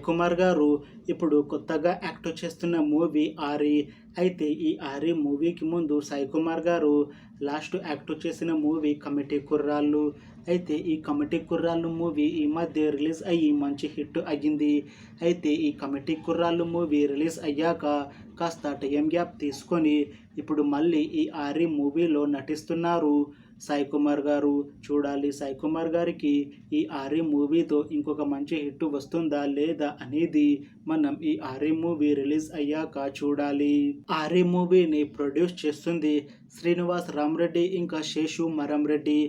కుమార్ గారు ఇప్పుడు కొత్తగా యాక్ట్ చేస్తున్న మూవీ 'ఆరి'. అయితే ఈ 'ఆరి' మూవీకి ముందు సాయి కుమార్ గారు లాస్ట్ యాక్ట్ చేసిన మూవీ 'కమిటీ కుర్రాళ్ళు'. అయితే ఈ 'కమిటీ కుర్రాళ్ళు' మూవీ ఈ మధ్య రిలీజ్ అయ్యి మంచి హిట్ అయ్యింది. అయితే ఈ 'కమిటీ కుర్రాళ్ళు' మూవీ రిలీజ్ అయ్యాక కాస్త టైం గ్యాప్ తీసుకొని ఇప్పుడు మళ్ళీ ఈ 'ఆరి' మూవీలో నటిస్తున్నారు సాయి కుమార్ గారు. చూడాలి సాయి కుమార్ గారికి ఈ 'ఆరి' మూవీతో ఇంకొక మంచి హిట్ వస్తుందా లేదా అనేది మనం ఈ 'ఆరి' మూవీ రిలీజ్ అయ్యాక చూడాలి. 'ఆరి' మూవీని ప్రొడ్యూస్ చేస్తుంది శ్రీనివాస్ రామరెడ్డి ఇంకా శేషు మరంరెడ్డి.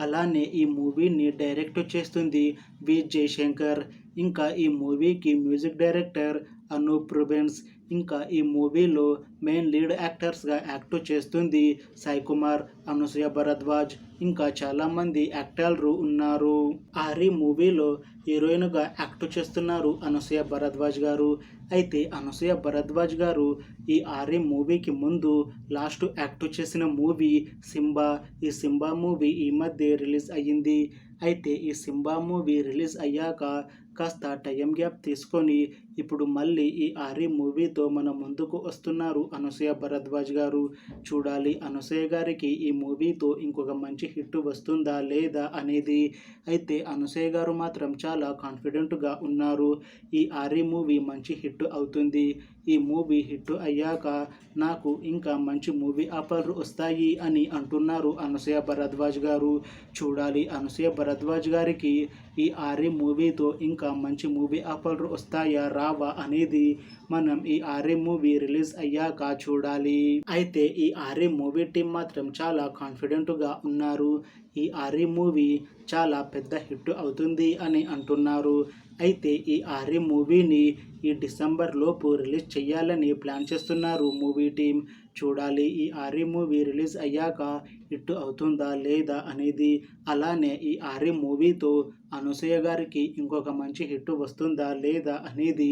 అలానే ఈ మూవీని డైరెక్ట్ చేస్తుంది వి జయశంకర్. ఇంకా ఈ మూవీకి మ్యూజిక్ డైరెక్టర్ అనూప్ రూబెన్స్. ఇంకా ఈ మూవీలో మెయిన్ లీడ్ యాక్టర్స్గా యాక్ట్ చేస్తుంది సాయి కుమార్, అనసూయ భరద్వాజ్, ఇంకా చాలామంది యాక్టర్లు ఉన్నారు. 'ఆరి' మూవీలో హీరోయిన్గా యాక్ట్ చేస్తున్నారు అనసూయ భరద్వాజ్ గారు. అయితే అనసూయ భరద్వాజ్ గారు ఈ 'ఆరి' మూవీకి ముందు లాస్ట్ యాక్ట్ చేసిన మూవీ 'సింబా'. ఈ 'సింబా' మూవీ ఈ మధ్య రిలీజ్ అయ్యింది. అయితే ఈ 'సింబా' మూవీ రిలీజ్ అయ్యాక కాస్త టైం గ్యాప్ తీసుకొని ఇప్పుడు మళ్ళీ ఈ 'ఆరి' మూవీతో మన ముందుకు వస్తున్నారు అనసూయ భరద్వాజ్ గారు. చూడాలి అనసూయ గారికి ఈ మూవీతో ఇంకొక మంచి హిట్ వస్తుందా లేదా అనేది. అయితే అనసూయ గారు మాత్రం చాలా కాన్ఫిడెంట్గా ఉన్నారు. ఈ 'ఆరి' మూవీ మంచి హిట్ అవుతుంది. ఈ మూవీ హిట్ అయ్యాక నాకు ఇంకా మంచి మూవీ ఆఫర్లు వస్తాయి అని అంటున్నారు అనసూయ భరద్వాజ్ గారు. చూడాలి అనసూయ భరద్వాజ్ గారికి ఈ 'ఆరి' మూవీతో ఇంకా మంచి మూవీ ఆఫర్లు వస్తాయా రావా అనేది మనం ఈ 'ఆరి' మూవీ రిలీజ్ అయ్యాక చూడాలి. అయితే ఈ 'ఆరి' మూవీ టీం మాత్రం చాలా కాన్ఫిడెంట్గా ఉన్నారు. ఈ 'ఆరి' మూవీ చాలా పెద్ద హిట్ అవుతుంది అని అంటున్నారు. అయితే ఈ 'ఆరి' మూవీని ఈ డిసెంబర్ లోపు రిలీజ్ చేయాలని ప్లాన్ చేస్తున్నారు మూవీ టీం. చూడాలి ఈ 'ఆరి' మూవీ రిలీజ్ అయ్యాక హిట్ అవుతుందా లేదా అనేది. అలానే ఈ 'ఆరి' మూవీతో అనసూయ గారికి ఇంకొక మంచి హిట్ వస్తుందా లేదా అనేది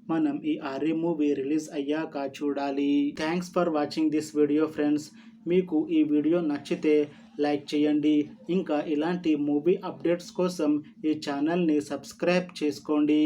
మనం ఈ 'ఆరి' మూవీ రిలీజ్ అయ్యాక చూడాలి. Thanks for watching this video friends. మీకు ఈ వీడియో నచ్చితే లైక్ చేయండి. ఇంకా ఇలాంటి మూవీ అప్డేట్స్ కోసం ఈ ఛానల్ని సబ్స్క్రైబ్ చేసుకోండి.